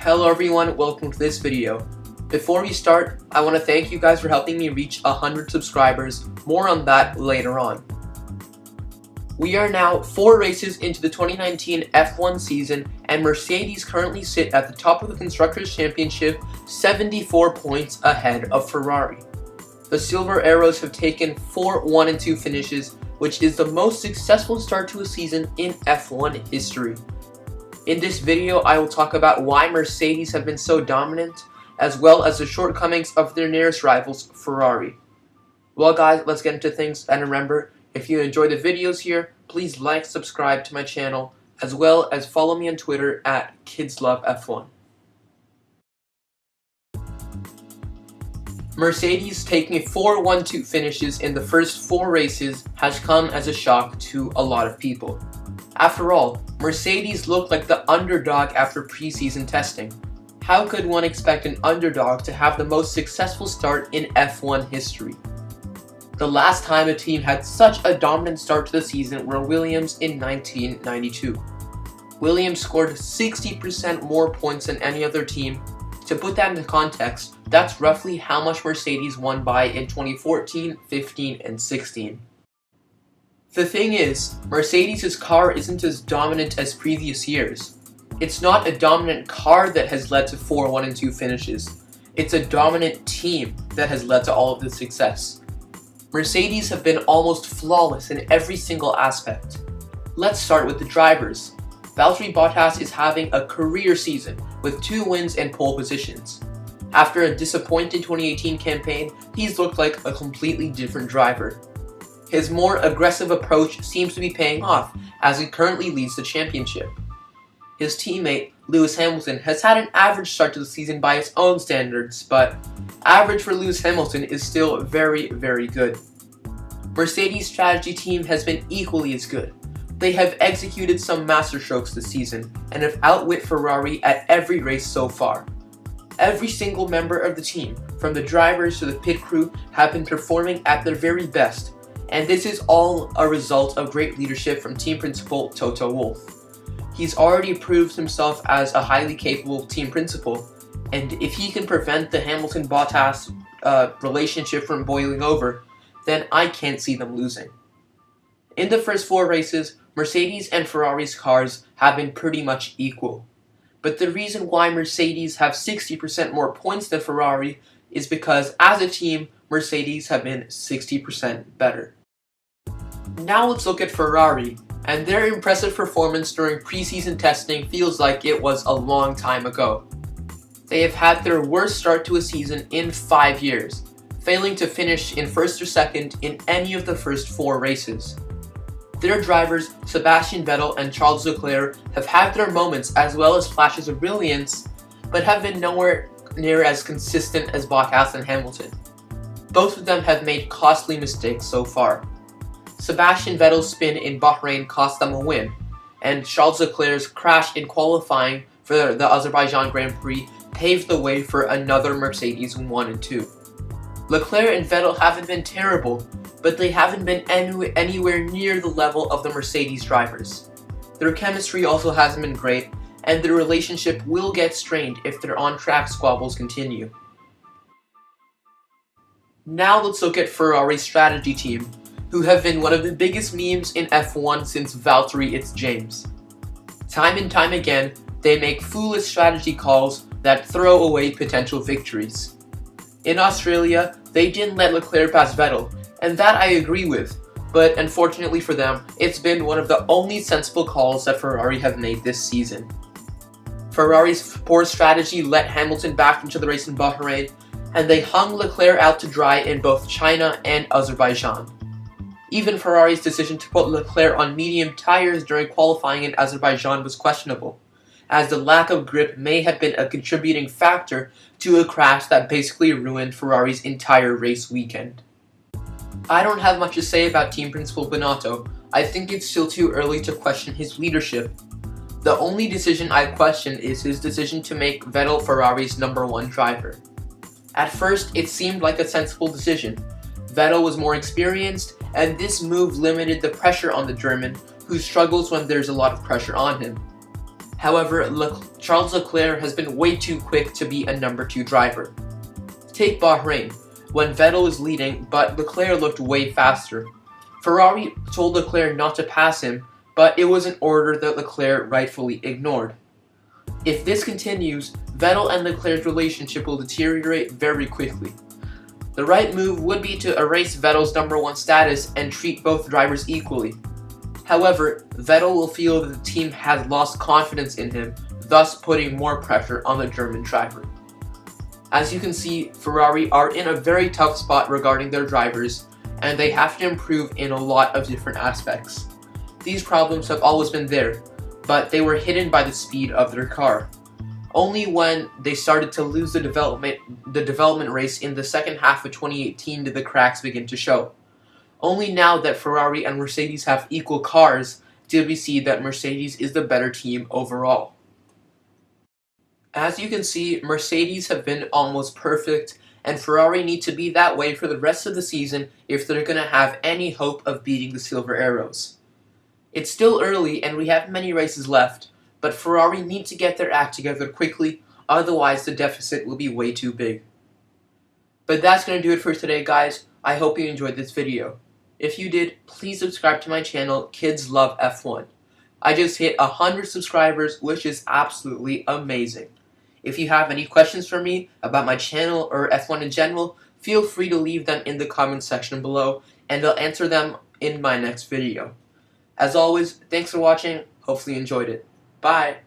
Hello everyone, welcome to this video. Before we start, I want to thank you guys for helping me reach 100 subscribers. More on that later on. We are now 4 races into the 2019 F1 season, and Mercedes currently sit at the top of the Constructors' Championship, 74 points ahead of Ferrari. The Silver Arrows have taken 4 1-2 finishes, which is the most successful start to a season in F1 history. In this video, I will talk about why Mercedes have been so dominant, as well as the shortcomings of their nearest rivals, Ferrari. Well guys, let's get into things, and remember, if you enjoy the videos here, please like, subscribe to my channel, as well as follow me on Twitter at KidsLoveF1. Mercedes taking 4 1-2 finishes in the first 4 races has come as a shock to a lot of people. After all, Mercedes looked like the underdog after preseason testing. How could one expect an underdog to have the most successful start in F1 history? The last time a team had such a dominant start to the season were Williams in 1992. Williams scored 60% more points than any other team. To put that into context, that's roughly how much Mercedes won by in 2014, 15, and 16. The thing is, Mercedes' car isn't as dominant as previous years. It's not a dominant car that has led to 4 1-2 finishes. It's a dominant team that has led to all of this success. Mercedes have been almost flawless in every single aspect. Let's start with the drivers. Valtteri Bottas is having a career season with 2 wins and pole positions. After a disappointing 2018 campaign, he's looked like a completely different driver. His more aggressive approach seems to be paying off as he currently leads the championship. His teammate, Lewis Hamilton, has had an average start to the season by his own standards, but average for Lewis Hamilton is still very, very good. Mercedes' strategy team has been equally as good. They have executed some masterstrokes this season and have outwit Ferrari at every race so far. Every single member of the team, from the drivers to the pit crew, have been performing at their very best, and this is all a result of great leadership from team principal Toto Wolff. He's already proved himself as a highly capable team principal, and if he can prevent the Hamilton-Bottas relationship from boiling over, then I can't see them losing. In the first 4 races, Mercedes and Ferrari's cars have been pretty much equal. But the reason why Mercedes have 60% more points than Ferrari is because, as a team, Mercedes have been 60% better. Now let's look at Ferrari, and their impressive performance during preseason testing feels like it was a long time ago. They have had their worst start to a season in 5 years, failing to finish in first or second in any of the first 4 races. Their drivers, Sebastian Vettel and Charles Leclerc, have had their moments as well as flashes of brilliance, but have been nowhere near as consistent as Bottas and Hamilton. Both of them have made costly mistakes so far. Sebastian Vettel's spin in Bahrain cost them a win, and Charles Leclerc's crash in qualifying for the Azerbaijan Grand Prix paved the way for another Mercedes 1-2. Leclerc and Vettel haven't been terrible, but they haven't been anywhere near the level of the Mercedes drivers. Their chemistry also hasn't been great, and their relationship will get strained if their on-track squabbles continue. Now let's look at Ferrari's strategy team, who have been one of the biggest memes in F1 since Valtteri It's James. Time and time again, they make foolish strategy calls that throw away potential victories. In Australia, they didn't let Leclerc pass Vettel, and that I agree with, but unfortunately for them, it's been one of the only sensible calls that Ferrari have made this season. Ferrari's poor strategy let Hamilton back into the race in Bahrain, and they hung Leclerc out to dry in both China and Azerbaijan. Even Ferrari's decision to put Leclerc on medium tires during qualifying in Azerbaijan was questionable, as the lack of grip may have been a contributing factor to a crash that basically ruined Ferrari's entire race weekend. I don't have much to say about team principal Binotto. I think it's still too early to question his leadership. The only decision I question is his decision to make Vettel Ferrari's #1 driver. At first, it seemed like a sensible decision. Vettel was more experienced, and this move limited the pressure on the German, who struggles when there's a lot of pressure on him. However, Charles Leclerc has been way too quick to be a number 2 driver. Take Bahrain, when Vettel was leading, but Leclerc looked way faster. Ferrari told Leclerc not to pass him, but it was an order that Leclerc rightfully ignored. If this continues, Vettel and Leclerc's relationship will deteriorate very quickly. The right move would be to erase Vettel's number 1 status and treat both drivers equally. However, Vettel will feel that the team has lost confidence in him, thus putting more pressure on the German driver. As you can see, Ferrari are in a very tough spot regarding their drivers, and they have to improve in a lot of different aspects. These problems have always been there, but they were hidden by the speed of their car. Only when they started to lose the development race in the second half of 2018 did the cracks begin to show. Only now that Ferrari and Mercedes have equal cars did we see that Mercedes is the better team overall. As you can see, Mercedes have been almost perfect, and Ferrari need to be that way for the rest of the season if they're going to have any hope of beating the Silver Arrows. It's still early and we have many races left, but Ferrari need to get their act together quickly, otherwise the deficit will be way too big. But that's going to do it for today, guys. I hope you enjoyed this video. If you did, please subscribe to my channel, Kids Love F1. I just hit 100 subscribers, which is absolutely amazing. If you have any questions for me about my channel or F1 in general, feel free to leave them in the comment section below, and I'll answer them in my next video. As always, thanks for watching. Hopefully you enjoyed it. Bye!